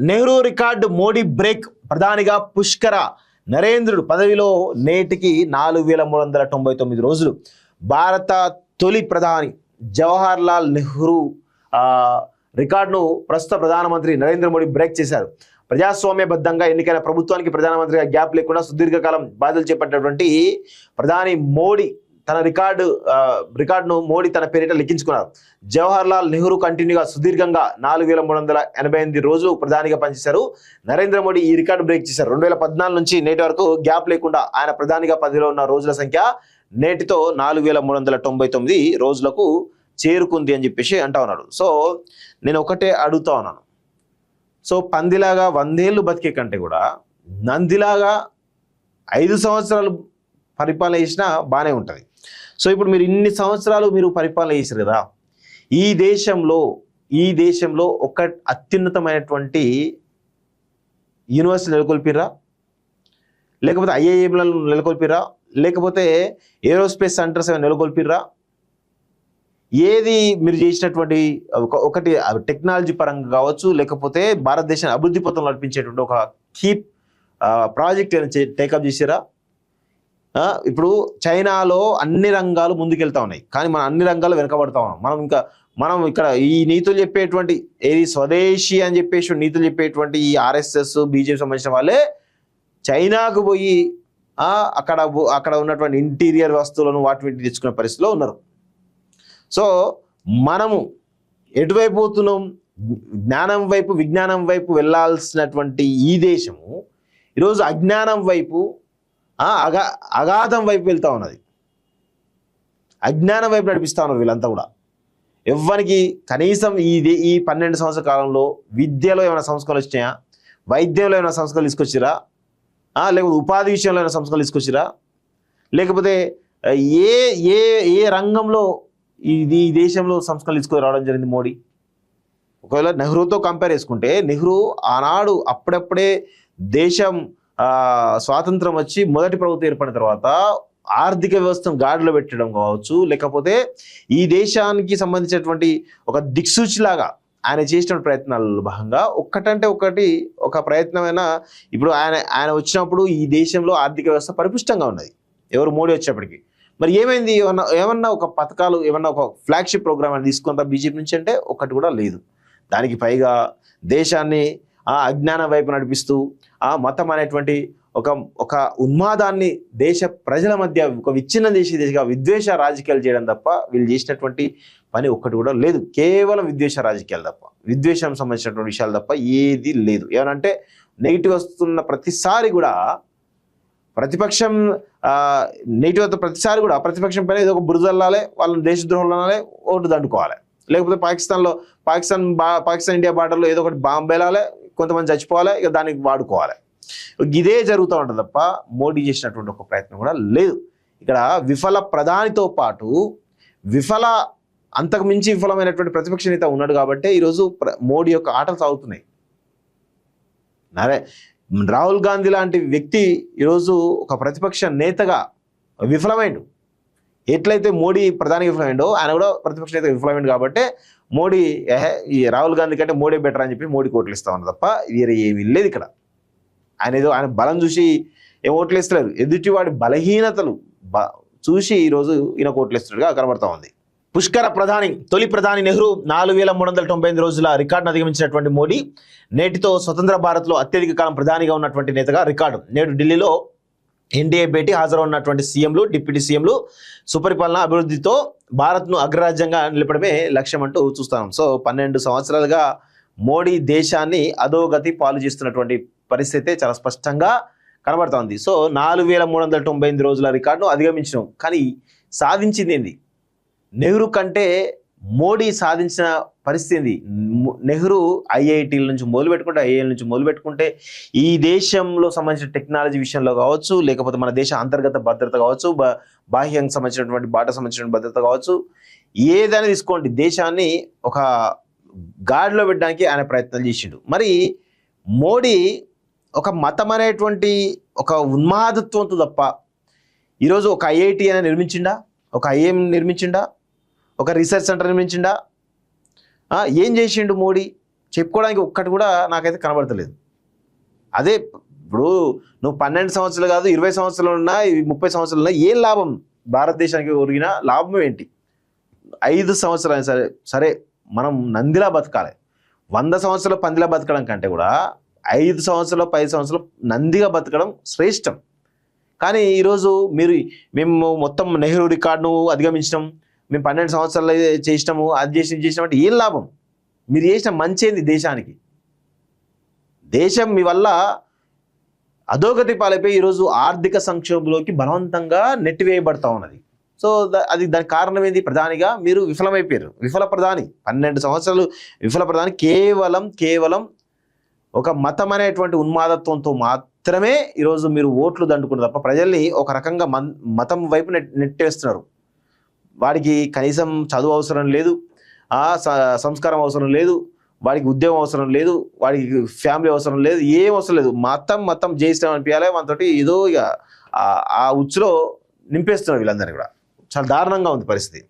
Nehru record Modi break. ప్రధానిగా పుష్కర నరేంద్రుడు పదవిలో నేటికి 4399 రోజులు. భారత తొలి ప్రధాని జవహర్ లాల్ నెహ్రూ రికార్డును ప్రస్తుత ప్రధానమంత్రి నరేంద్ర మోడీ బ్రేక్ చేశారు. ప్రజాస్వామ్యబద్ధంగా ఎన్నికైన ప్రభుత్వానికి ప్రధానమంత్రిగా గ్యాప్ లేకుండా సుదీర్ఘకాలం బాధ్యతలు చేపట్టినటువంటి ప్రధాని మోడీ తన రికార్డును మోడీ తన పేరిట లిఖించుకున్నారు. జవహర్ లాల్ నెహ్రూ కంటిన్యూగా సుదీర్ఘంగా 4388 రోజులు ప్రధానిగా పనిచేశారు. నరేంద్ర మోడీ ఈ రికార్డు బ్రేక్ చేశారు. 2014 నుంచి నేటి వరకు గ్యాప్ లేకుండా ఆయన ప్రధానిగా పదవిలో ఉన్న రోజుల సంఖ్య నేటితో 4399 రోజులకు చేరుకుంది అని చెప్పేసి అంటా ఉన్నాడు. సో నేను ఒకటే అడుగుతా ఉన్నాను. సో పందిలాగా 100 ఏళ్ళు బతికే కంటే కూడా నందిలాగా 5 సంవత్సరాలు పరిపాలన చేసినా బాగానే ఉంటుంది. సో ఇప్పుడు మీరు ఇన్ని సంవత్సరాలు మీరు పరిపాలన చేశారు కదా, ఈ దేశంలో ఒక అత్యున్నతమైనటువంటి యూనివర్సిటీ నెలకొల్పిరా, లేకపోతే ఐఐఎంలను నెలకొల్పిరా, లేకపోతే ఏరోస్పేస్ సెంటర్స్ నెలకొల్పిరా? ఏది మీరు చేసినటువంటి ఒకటి టెక్నాలజీ పరంగా కావచ్చు, లేకపోతే భారతదేశాన్ని అభివృద్ధి పథంలో నడిపించేటువంటి ఒక కీప్ ప్రాజెక్ట్ టేకప్ చేసారా? ఇప్పుడు చైనాలో అన్ని రంగాలు ముందుకెళ్తా ఉన్నాయి, కానీ మనం అన్ని రంగాలు వెనకబడతా ఉన్నాం. మనం ఇక్కడ ఈ నీతులు చెప్పేటువంటి ఏది స్వదేశీ అని చెప్పేసి నీతులు చెప్పేటువంటి ఈ ఆర్ఎస్ఎస్ బీజేపీ సంబంధించిన వాళ్ళే చైనాకు పోయి అక్కడ ఉన్నటువంటి ఇంటీరియర్ వస్తువులను వాటి తెచ్చుకునే పరిస్థితిలో ఉన్నారు. సో మనము ఎటువైపు పోతున్నాం? విజ్ఞానం వైపు వెళ్ళాల్సినటువంటి ఈ దేశము ఈరోజు అజ్ఞానం వైపు అగాధం వైపు వెళ్తా ఉన్నది. అజ్ఞానం వైపు నడిపిస్తా ఉన్నారు వీళ్ళంతా కూడా. ఎవ్వరికి కనీసం ఈ 12 సంవత్సరాల కాలంలో విద్యలో ఏమైనా సంస్కరణలు వచ్చినాయా? వైద్యంలో ఏమైనా సంస్కరణలు తీసుకొచ్చిరా? లేకపోతే ఉపాధి విషయంలో ఏమైనా సంస్కరణలు తీసుకొచ్చిరా? లేకపోతే ఏ రంగంలో ఈ దేశంలో సంస్కరణలు తీసుకొని రావడం జరిగింది మోడీ? ఒకవేళ నెహ్రూతో కంపేర్ చేసుకుంటే, నెహ్రూ ఆనాడు అప్పుడప్పుడే దేశం స్వాతంత్రం వచ్చి మొదటి ప్రభుత్వం ఏర్పడిన తర్వాత ఆర్థిక వ్యవస్థను గాడిలో పెట్టడం కావచ్చు, లేకపోతే ఈ దేశానికి సంబంధించినటువంటి ఒక దిక్సూచిలాగా ఆయన చేసిన ప్రయత్నాలలో భాగంగా ఒక్కటంటే ఒక ప్రయత్నమైన ఇప్పుడు ఆయన వచ్చినప్పుడు ఈ దేశంలో ఆర్థిక వ్యవస్థ పరిపుష్టంగా ఉన్నది. ఎవరు? మోడీ వచ్చేప్పటికి. మరి ఏమైంది? ఏమన్నా ఒక పథకాలు, ఏమన్నా ఒక ఫ్లాగ్షిప్ ప్రోగ్రామ్ అని తీసుకుంటా బీజేపీ నుంచి అంటే ఒకటి కూడా లేదు. దానికి పైగా దేశాన్ని అజ్ఞానం వైపు నడిపిస్తూ మతం అనేటువంటి ఒక ఉన్మాదాన్ని దేశ ప్రజల మధ్య ఒక విచ్ఛిన్న దేశగా విద్వేష రాజకీయాలు చేయడం తప్ప వీళ్ళు చేసినటువంటి పని ఒక్కటి కూడా లేదు. కేవలం విద్వేష రాజకీయాలు తప్ప, విద్వేషం సంబంధించినటువంటి విషయాలు తప్ప ఏది లేదు. ఏమనంటే నెగిటివ్ వస్తున్న ప్రతిసారి కూడా ప్రతిపక్షం ప్రతిసారి కూడా ప్రతిపక్షం పైన ఏదో ఒక బురదల్లాలే, వాళ్ళని దేశద్రోహులు అనాలి, ఓటు దండుకోవాలి. లేకపోతే పాకిస్తాన్ ఇండియా బార్డర్లో ఏదో ఒకటి బాంబు వేలాలి, కొంతమంది చచ్చిపోవాలి, ఇక దానికి వాడుకోవాలి. ఇదే జరుగుతూ ఉంటుంది తప్ప మోడీ చేసినటువంటి ఒక ప్రయత్నం కూడా లేదు. ఇక్కడ విఫల ప్రధానితో పాటు అంతకు మించి విఫలమైనటువంటి ప్రతిపక్ష నేత ఉన్నాడు కాబట్టి ఈరోజు మోడీ యొక్క ఆటలు సాగుతున్నాయి. రాహుల్ గాంధీ లాంటి వ్యక్తి ఈరోజు ఒక ప్రతిపక్ష నేతగా విఫలమైండు. ఎట్లయితే మోడీ ప్రధాని విఫలమైండో ఆయన కూడా ప్రతిపక్ష నేత విఫలమైండు కాబట్టి మోడీ ఈ రాహుల్ గాంధీ కంటే మోడీ బెటర్ అని చెప్పి మోడీ ఓట్లు ఇస్తా ఉన్నారు తప్ప వేరే ఏమీ లేదు. ఇక్కడ ఆయన బలం చూసి ఏం ఓట్లు ఇస్తలేరు, ఎదుటివాడి బలహీనతలు చూసి ఈరోజు ఈయన ఓట్లు ఇస్తున్నట్టుగా కనబడతా ఉంది. పుష్కర తొలి ప్రధాని నెహ్రూ 4398 రోజుల రికార్డును అధిగమించినటువంటి మోడీ నేటితో స్వతంత్ర భారత్లో అత్యధిక కాలం ప్రధానిగా ఉన్నటువంటి నేతగా రికార్డు. నేడు ఢిల్లీలో ఎన్డీఏ భేటీ హాజరవున్నటువంటి సీఎంలు, డిప్యూటీ సీఎంలు సుపరిపాలన అభివృద్ధితో భారత్ను అగ్రరాజ్యంగా నిలపడమే లక్ష్యం అంటూ చూస్తాం. సో 12 సంవత్సరాలుగా మోడీ దేశాన్ని అధోగతి పాలు చేస్తున్నటువంటి పరిస్థితి చాలా స్పష్టంగా కనబడతా ఉంది. సో 4398 రోజుల రికార్డును అధిగమించినాం, కానీ సాధించింది ఏంది? నెహ్రూ కంటే మోడీ సాధించిన పరిస్థితి. నెహ్రూ ఐఐటీల నుంచి ఐఐఎల్ నుంచి మొదలుపెట్టుకుంటే ఈ దేశంలో సంబంధించిన టెక్నాలజీ విషయంలో కావచ్చు, లేకపోతే మన దేశ అంతర్గత భద్రత కావచ్చు, బాహ్యంగా సంబంధించినటువంటి సంబంధించిన భద్రత కావచ్చు, ఏదైనా తీసుకోండి, దేశాన్ని ఒక గాడిలో పెట్టడానికి ఆయన ప్రయత్నాలు చేసిండు. మరి మోడీ ఒక మతం అనేటువంటి ఒక ఉన్మాదత్వంతో తప్ప ఈరోజు ఒక ఐఐటి అయినా నిర్మించిండా? ఒక ఐఎం నిర్మించిండా? ఒక రీసెర్చ్ సెంటర్ నిర్మించిండా? ఏం చేసిండు మోడీ? చెప్పుకోవడానికి ఒక్కటి కూడా నాకైతే కనబడతలేదు. అదే ఇప్పుడు నువ్వు 12 సంవత్సరాలు కాదు 20 సంవత్సరాలు ఉన్నా 30 సంవత్సరాలు ఉన్నా ఏం లాభం? భారతదేశానికి ఒరిగిన లాభం ఏంటి? 5 సంవత్సరాలు అయినా సరే సరే మనం నందిలా బతకాలి. 100 సంవత్సరాలు పందిలా బతకడం కంటే కూడా 5 సంవత్సరాలు 10 సంవత్సరాలు నందిగా బతకడం శ్రేష్టం. కానీ ఈరోజు మేము మొత్తం నెహ్రూ రికార్డును అధిగమించడం, మేము 12 సంవత్సరాలు చేసినాము, అది చేసినాం అంటే ఏం లాభం? మీరు చేసిన మంచి ఏంది దేశానికి? దేశం మీ వల్ల అధోగతి పాలైపోయి ఈరోజు ఆర్థిక సంక్షోభంలోకి బలవంతంగా నెట్టివేయబడతా ఉన్నది. సో దానికి కారణం ఏంది? ప్రధానిగా మీరు విఫలమైపోయారు. విఫల ప్రధాని, 12 సంవత్సరాలు విఫల ప్రధాని కేవలం ఒక మతం అనేటువంటి ఉన్మాదత్వంతో మాత్రమే ఈరోజు మీరు ఓట్లు దండుకున్నారు తప్ప ప్రజల్ని ఒక రకంగా మతం వైపు నెట్టేస్తున్నారు. వాడికి కనీసం చదువు అవసరం లేదు, సంస్కారం అవసరం లేదు, వాడికి ఉద్యోగం అవసరం లేదు, వాడికి ఫ్యామిలీ అవసరం లేదు, ఏం అవసరం లేదు. మతం జయిస్తాం అనిపించాలి మనతోటి ఏదో ఇక ఆ ఉచ్చులో నింపేస్తున్నారు వీళ్ళందరినీ కూడా. చాలా దారుణంగా ఉంది పరిస్థితి.